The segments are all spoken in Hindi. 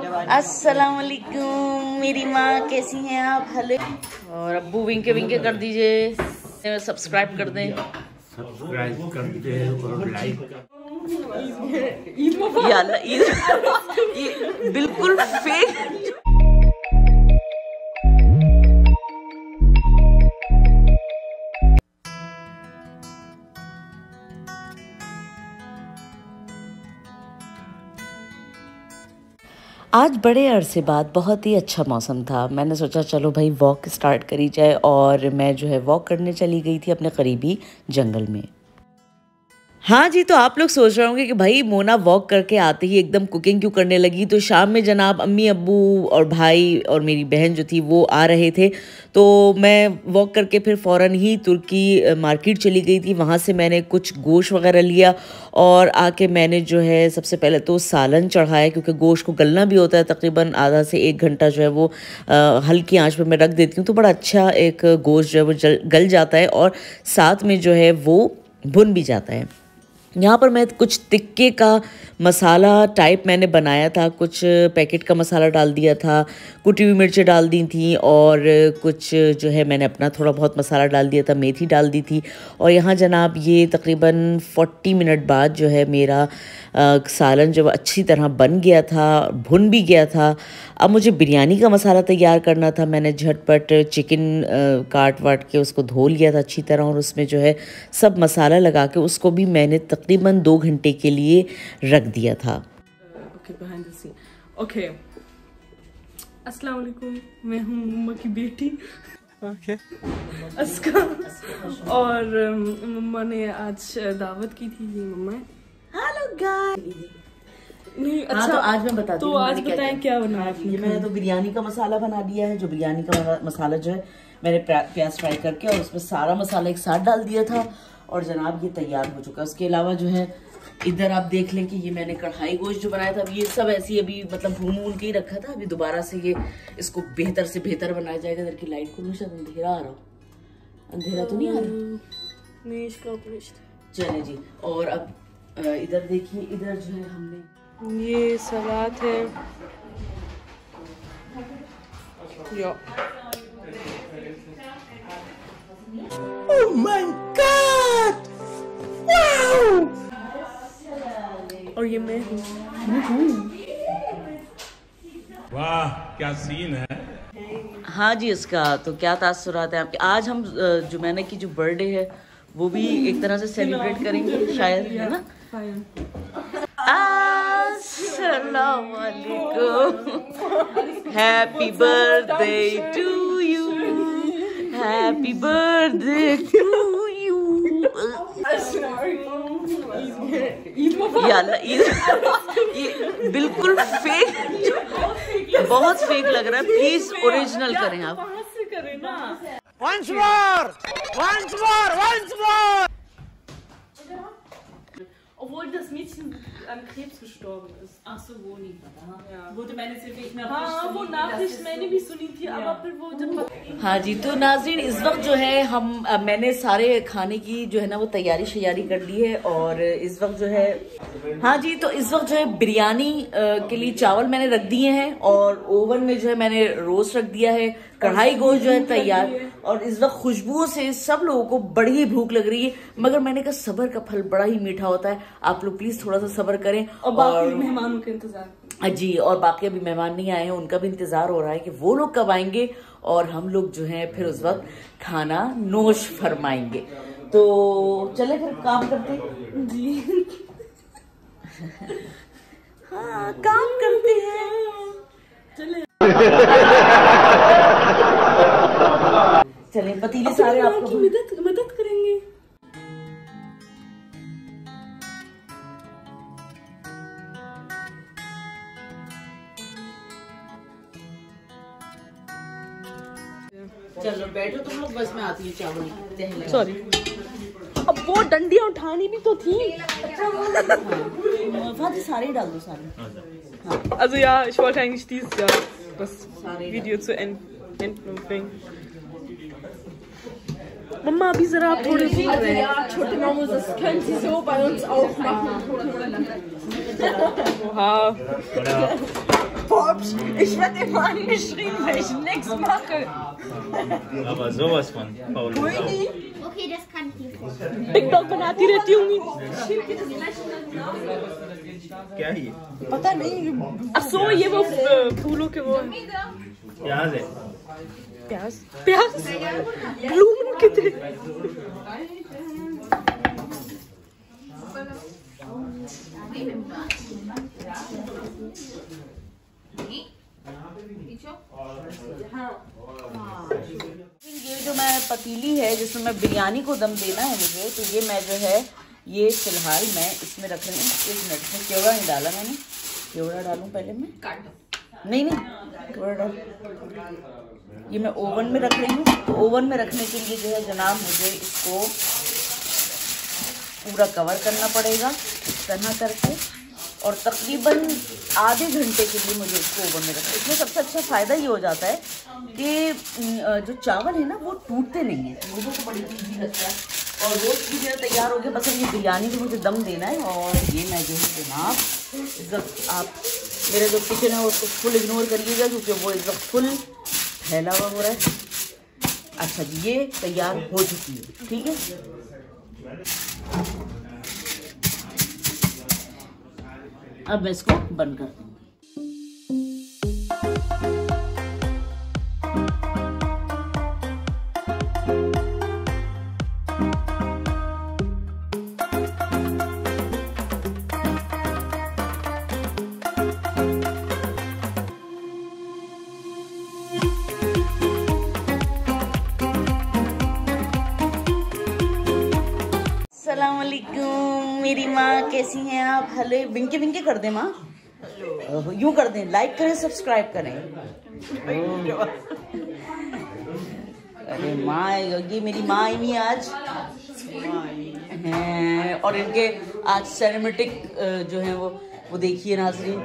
अस्सलाम वालेकुम मेरी माँ, कैसी हैं आप? हेलो। और अब्बू विंके विंके कर दीजिए, सब्सक्राइब कर दें, सब्सक्राइब कर दें और लाइक। या अल्लाह, ये बिल्कुल फेक। आज बड़े अरसे बाद बहुत ही अच्छा मौसम था। मैंने सोचा चलो भाई वॉक स्टार्ट करी जाए, और मैं जो है वॉक करने चली गई थी अपने करीबी जंगल में। हाँ जी, तो आप लोग सोच रहे होंगे कि भाई मोना वॉक करके आते ही एकदम कुकिंग क्यों करने लगी। तो शाम में जनाब अम्मी अब्बू और भाई और मेरी बहन जो थी वो आ रहे थे, तो मैं वॉक करके फिर फ़ौरन ही तुर्की मार्केट चली गई थी। वहाँ से मैंने कुछ गोश्त वगैरह लिया और आके मैंने जो है सबसे पहले तो सालन चढ़ाया, क्योंकि गोश्त को गलना भी होता है। तकरीबन आधा से 1 घंटा जो है वो हल्की आंच पर मैं रख देती हूँ, तो बड़ा अच्छा एक गोश्त जो है वो गल जाता है और साथ में जो है वो भुन भी जाता है। यहाँ पर मैं कुछ तिक्के का मसाला टाइप मैंने बनाया था, कुछ पैकेट का मसाला डाल दिया था, कुटी हुई मिर्चें डाल दी थी, और कुछ जो है मैंने अपना थोड़ा बहुत मसाला डाल दिया था, मेथी डाल दी थी। और यहाँ जनाब ये तकरीबन 40 मिनट बाद जो है मेरा सालन जो अच्छी तरह बन गया था, भुन भी गया था। अब मुझे बिरयानी का मसाला तैयार करना था। मैंने झटपट चिकन काट वाट के उसको धो लिया था अच्छी तरह, और उसमें जो है सब मसाला लगा के उसको भी मैंने तकरीबन 2 घंटे के लिए रख दिया था। ओके, अस्सलाम वालेकुम, मैं हूँ मम्मा की बेटी अस्का, और मम्मा ने आज दावत की थी। ये मम्मा है। Hello guys. नहीं अच्छा, हाँ, तो आज मैं बताती हूँ। तो आज बताएं क्या बनाया आपने? मैंने तो बिरयानी का मसाला बना दिया है। जो बिरयानी का मसाला जो है मैंने प्याज फ्राई करके और उसमें सारा मसाला एक साथ डाल दिया था, और जनाब ये तैयार हो चुका है। उसके अलावा जो है इधर आप देख लें कि ये मैंने कढ़ाई गोश्त जो बनाया था, ये सब ऐसी अभी मतलब भून के ही रखा था। अभी दोबारा से ये इसको बेहतर से बेहतर बनाया जाएगा। इधर की लाइट को शायद अंधेरा आ रहा, अंधेरा तो नहीं आ रहा? नहीं, चले जी। और अब इधर देखिए, इधर जो है हमने ये सलाद है। Oh my God! Wow! और ये मैं हूँ। वाह क्या सीन है। हाँ जी, इसका तो क्या तासुरात है आपके? आज हम जुमैना की जो बर्थडे है वो भी एक तरह से सेलिब्रेट करेंगे शायद, है ना? अस्सलाम वालेकुम, happy birthday to you, happy birthday to you. या अल्लाह, ये बिल्कुल फेक, बहुत फेक लग रहा है। प्लीज ओरिजिनल करें आप। Once more! Once more! Once more! Obwohl das Mädchen an Krebs gestorben ist. ach so, वो नहीं पता। Ja. वो तो मैंने सिर्फ एक हाँ, वो नाखिश मैंने भी सुनी थी। अब फिर वो जब हाँ जी, तो नाज़रीन इस वक्त जो है मैंने सारे खाने की जो है ना वो तैयारी शैयारी कर ली है, और इस वक्त जो है हाँ जी, तो इस वक्त जो है बिरयानी के लिए चावल मैंने रख दिए हैं, और ओवन में जो है मैंने रोस्ट रख दिया है, कढ़ाई गोश्त जो है तैयार। और इस वक्त खुशबुओं से सब लोगों को बड़ी भूख लग रही है, मगर मैंने कहा सब्र का फल बड़ा ही मीठा होता है। आप लोग प्लीज थोड़ा सा सब्र करें, और बाकी मेहमानों के इंतजार जी। और बाकी अभी मेहमान नहीं आए हैं, उनका भी इंतजार हो रहा है कि वो लोग कब आएंगे, और हम लोग जो है फिर उस वक्त खाना नोश फरमाएंगे। तो चले फिर काम करते जी। हाँ, काम करते हैं, चले चले। पतीले सारे आपको मदद करेंगे। चलो बैठो तुम लोग, बस मैं आती हूँ चावल। सॉरी, अब वो डंडियां उठानी भी तो थी। फाती सारे ही डाल दो, सारे। Also ja, ich wollte eigentlich dieses Jahr das Video zu enden und bringen. Mama, अभी जरा आप थोड़े से Ja, छोटे मामू, das können Sie so bei uns auch machen. Wow. Ich werde immer angeschrien, weil ich nichts mache. Aber sowas von, Paul. Okay, das kann ich nicht. Big Dog बनाती रहती होंगी। क्या ही पता नहीं। Ach so, ये वो फूलों के वो प्याज है। प्याज प्याज ब्लूमन कितने ये जो मैं पतीली है जिसमें मैं बिरयानी को दम देना है मुझे, तो ये मैं जो है ये फिलहाल मैं इसमें रख रही हूँ। 1 मिनट में केवड़ा नहीं डाला मैंने, केवड़ा डालूं पहले मैं? नहीं केवड़ा डाल। ये मैं ओवन में रख रही हूँ। तो ओवन में रखने के लिए जो है जनाब मुझे इसको पूरा कवर करना पड़ेगा इस तरह करके, और तकरीबन आधे घंटे के लिए मुझे इसको ओवन में रखना। इसमें सबसे अच्छा फ़ायदा ये हो जाता है कि जो चावल है ना वो टूटते नहीं हैं, मुझे तो बड़ी ईजी लगता है। और रोस्ट भी मेरा तैयार हो गया, बस अब ये बिरयानी को मुझे दम देना है। और ये मैं जो है जनाब इस वक्त, आप मेरा जो किचन है उसको फुल इग्नोर करिएगा क्योंकि वो इस वक्त फुल फैला हुआ हो रहा है। अच्छा जी, ये तैयार हो चुकी है, ठीक है। अब मैं इसको बंद करती हूँ। अस्सलामुअलैकुम मेरी माँ, कैसी हैं आप? हेलो, विंके विंके कर दें माँ, यूं कर दें, लाइक करें, सब्सक्राइब करें। अरे माँ, ये मेरी माँ आई नहीं आज हैं, और इनके आज सिनेमेटिक जो है वो देखिए नाज़रीन।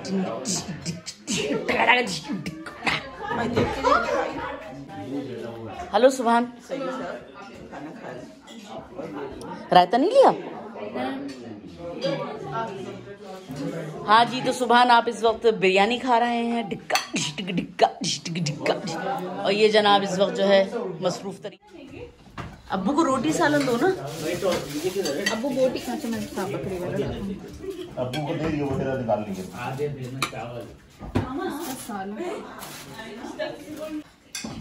हेलो सुभान, रायता नहीं लिया? हाँ जी, तो सुभान आप इस वक्त बिरयानी खा रहे हैं, डिक्का डिक्का डिक्का डिक्का, और ये जनाब इस वक्त जो है मसरूफ तरीके। अब्बू को रोटी सालन दो ना। अबू बोटी कहाँ से मैंने साफ पकड़ी वाला अब्बू को दे दियो, वो तेरा निकाल लेंगे। आधे देना चावल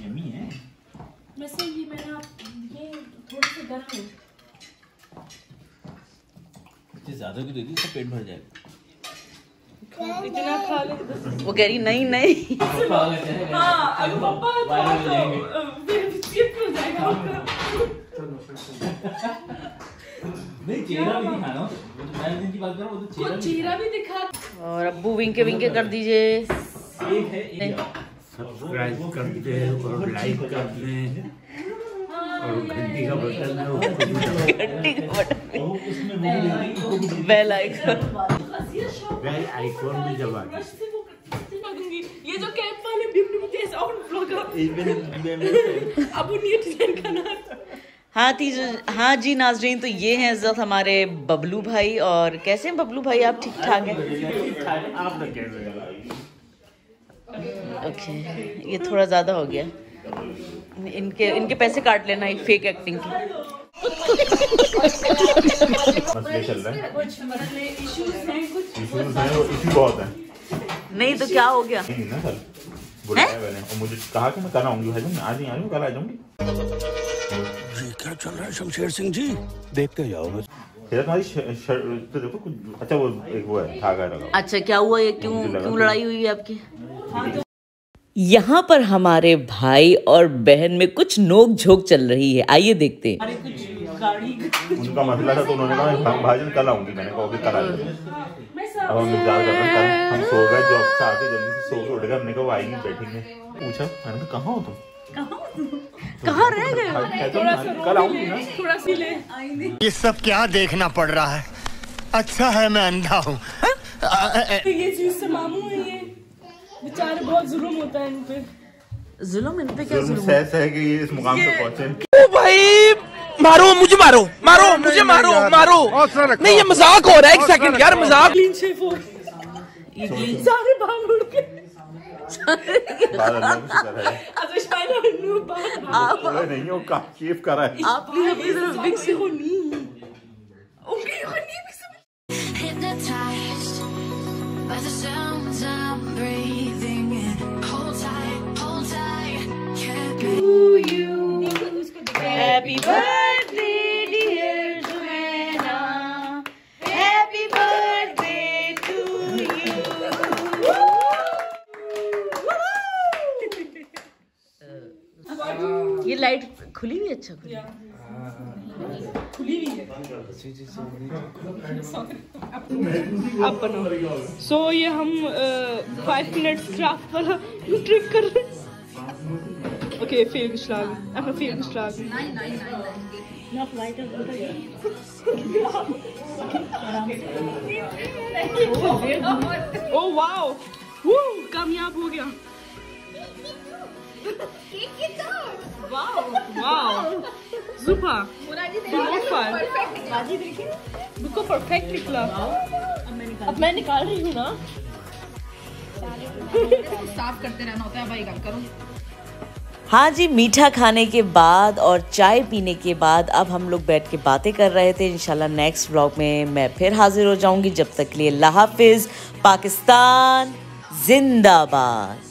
यम्मी है। वैसे ये मैंने ये थोड़े से गर्म है, ज्यादा भी दे दी तो पेट भर जाएगा। इतना खा ले। वो कह रही नहीं नहीं। हाँ, अब पापा तो स्किप हो जाएगा। नहीं, चेहरा भी दिखाना, मैं दिन की बात कर रहा हूँ, वो तो चेहरा भी दिखा। और अब्बू विंके विंके कर दीजिए। सब्सक्राइब करते हैं और लाइक करते हैं और घंटी का बटन है वो घंटी का button, bell icon, bell icon भी दबा दीजिए। ये जो कैप वाले बिम्बी जैसा और ब्लॉगर abonniert den Kanal। हाँ जी नाजरीन, तो ये हैं इस वक्त हमारे बबलू भाई। और कैसे हैं बबलू भाई, आप ठीक ठाक हैं? आप लोग कैसे हैं? ओके, ये थोड़ा ज़्यादा हो गया, इनके पैसे काट लेना एक फेक एक्टिंग की। मसले चल रहे हैं, इश्यूज हैं, इश्यू बहुत है। नहीं तो क्या हो गया? नहीं ना सर, बुलाया मैंने और मुझे कहा कि मैं कल आऊंगी भाई, मैं आज नहीं आई हूँ, कल आ जाऊंगी। क्या चल रहा है शमशेर सिंह जी? देखते जाओ बस। तुम्हारी शर्ट तो देखो कुछ अच्छा, वो एक वो है धागा लगा। अच्छा, क्या हुआ ये? क्यों लड़ाई हुई है आपकी? यहाँ पर हमारे भाई और बहन में कुछ नोक झोंक चल रही है, आइए देखते हैं। उनका मसला था तो उन्होंने कहा भाईजान कल आऊंगी, मैंने कहा कल आ जाऊंगी। अब हम इंतजार कर रहे हैं, हम सो गए, जॉब से आके जल्दी से सो के उठ गए, हमने कहा वो आएंगे बैठेंगे। पूछा, मैंने कहा कहाँ हो तुम? कहाँ रह गए? कल आऊंगी ना। थोड़ा सी ले ये सब क्या देखना पड़ रहा है? अच्छा है मैं अंधा हूँ। ये चीज से मामू है, ये बेचारे बहुत जुल्म होता है इन पे। जुल्म इन पे क्या जुल्म? सह कि ये इस मुकाम पे पहुंचे। ओ भाई, मारो मुझे, मारो मारो मुझे, मारो मारो। नहीं, ये मजाक हो रहा है, एक सेकंड यार, मजाक। क्लीन शेव हो सारे बाल उड़ के। बाद अल्लाह को शुक्र है। Also ich meine nur Bart. अरे नहीं वो शेव करा है। आप प्लीज अपनी तरफ बिग से हो नहीं। Okay, हो नहीं बिग से। Hypnotized by the sounds I'm breathing in. Hold tight, can't be you. Happy birthday dear Joanna. Happy birthday to you. ये लाइट खुली हुई अच्छा खुली हुई है। अब बनाओ। So ये हम 5 minutes क्राफ्ट वाला ट्रिक कर रहे हैं। Okay, fehlgeschlagen. Einfach fehlgeschlagen. Nein. Noch weiter runter. Oh wow! कामयाब हो गया। Wow! Super! बाजी देखिए। बिल्कुल परफेक्ट निकला। अब मैं निकाल रही हूँ ना। साफ करते रहना होता है भाई, काम करो। हाँ जी, मीठा खाने के बाद और चाय पीने के बाद अब हम लोग बैठ के बातें कर रहे थे। इंशाल्लाह नेक्स्ट व्लॉग में मैं फिर हाजिर हो जाऊंगी। जब तक के लिए अल्लाह हाफिज़। पाकिस्तान जिंदाबाद।